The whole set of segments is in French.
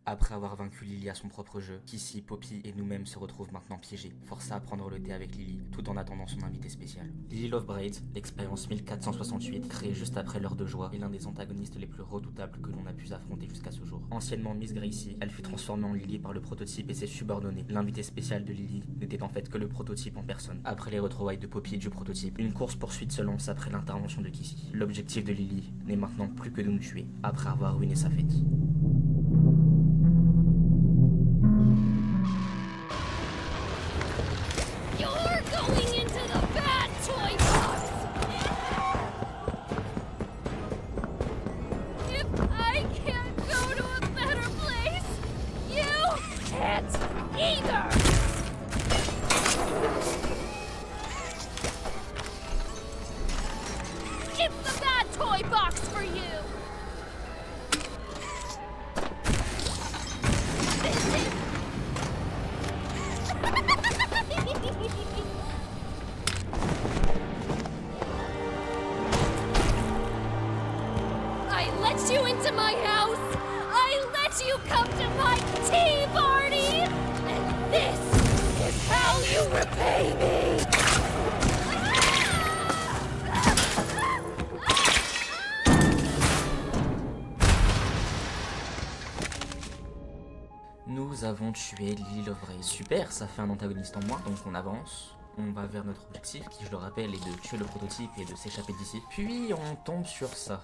Après avoir vaincu Lily à son propre jeu, Kissy, Poppy et nous-mêmes se retrouvent maintenant piégés, forcés à prendre le thé avec Lily, tout en attendant son invité spécial. Lily Lovebraids, l'expérience 1468, créée juste après l'heure de joie, est l'un des antagonistes les plus redoutables que l'on a pu affronter jusqu'à ce jour. Anciennement Miss Gracie, elle fut transformée en Lily par le prototype et ses subordonnés. L'invité spécial de Lily n'était en fait que le prototype en personne. Après les retrouvailles de Poppy et du prototype, une course-poursuite se lance après l'intervention de Kissy. L'objectif de Lily n'est maintenant plus que de nous tuer, après avoir ruiné sa fête. You into my house! I let you come to my tea party! And this is how you repay me! Nous avons tué Lily Lovebraids. Super, ça fait un antagoniste en moins, donc on avance. On va vers notre objectif, qui je le rappelle est de tuer le prototype et de s'échapper d'ici. Puis on tombe sur ça.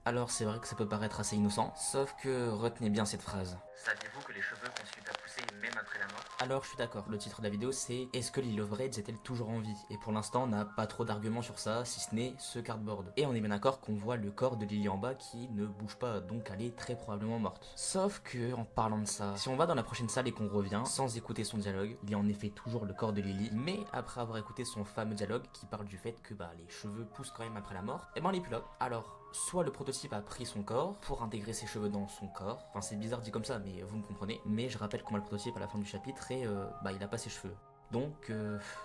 Alors c'est vrai que ça peut paraître assez innocent, sauf que retenez bien cette phrase. Saviez-vous que les cheveux continuent à pousser même après la mort? Alors je suis d'accord, le titre de la vidéo c'est « Est-ce que Lily Lovebraids est-elle toujours en vie ?» Et pour l'instant on n'a pas trop d'arguments sur ça, si ce n'est ce cardboard. Et on est bien d'accord qu'on voit le corps de Lily en bas qui ne bouge pas, donc elle est très probablement morte. Sauf que, en parlant de ça, si on va dans la prochaine salle et qu'on revient, sans écouter son dialogue, il y a en effet toujours le corps de Lily, mais après avoir écouté son fameux dialogue qui parle du fait que les cheveux poussent quand même après la mort, et ben on est plus là. Alors, soit le prototype a pris son corps pour intégrer ses cheveux dans son corps. Enfin c'est bizarre dit comme ça mais vous me comprenez. Mais je rappelle qu'on a le prototype à la fin du chapitre et il a pas ses cheveux. Donc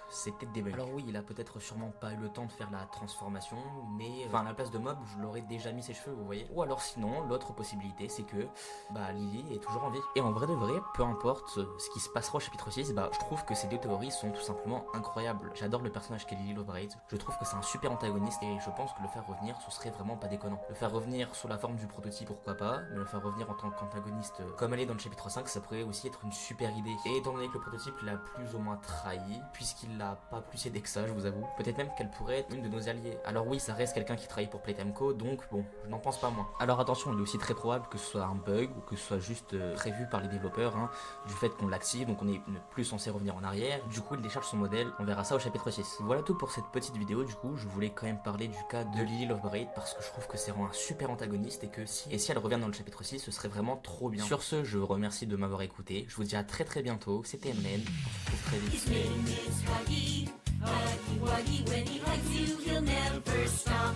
c'est peut-être des bugs. Alors oui, il a peut-être sûrement pas eu le temps de faire la transformation, mais à la place de Mob, je l'aurais déjà mis ses cheveux, vous voyez. Ou alors sinon, l'autre possibilité, c'est que Lily est toujours en vie. Et en vrai de vrai, peu importe ce qui se passera au chapitre 6, je trouve que ces deux théories sont tout simplement incroyables. J'adore le personnage qu'est Lily Lovebraids. Je trouve que c'est un super antagoniste et je pense que le faire revenir, ce serait vraiment pas déconnant. Le faire revenir sous la forme du prototype, pourquoi pas, mais le faire revenir en tant qu'antagoniste comme elle est dans le chapitre 5, ça pourrait aussi être une super idée. Et étant donné que le prototype l'a plus ou moins trahi, puisqu'il l'a pas plus aidé que ça, je vous avoue. Peut-être même qu'elle pourrait être une de nos alliés. Alors oui, ça reste quelqu'un qui travaille pour Playtime Co, donc bon, je n'en pense pas moins. Alors attention, il est aussi très probable que ce soit un bug, ou que ce soit juste prévu par les développeurs, du fait qu'on l'active, donc on est plus censé revenir en arrière. Du coup, il décharge son modèle, on verra ça au chapitre 6. Voilà tout pour cette petite vidéo, du coup, je voulais quand même parler du cas de Lily Lovebraids, parce que je trouve que c'est vraiment un super antagoniste, et que si elle revient dans le chapitre 6, ce serait vraiment trop bien. Sur ce, je vous remercie de m'avoir écouté, je vous dis à très bientôt, c'était MN, on se retrouve très vite. Is Huggy, Huggy Wuggy, when he hugs you, he'll never stop.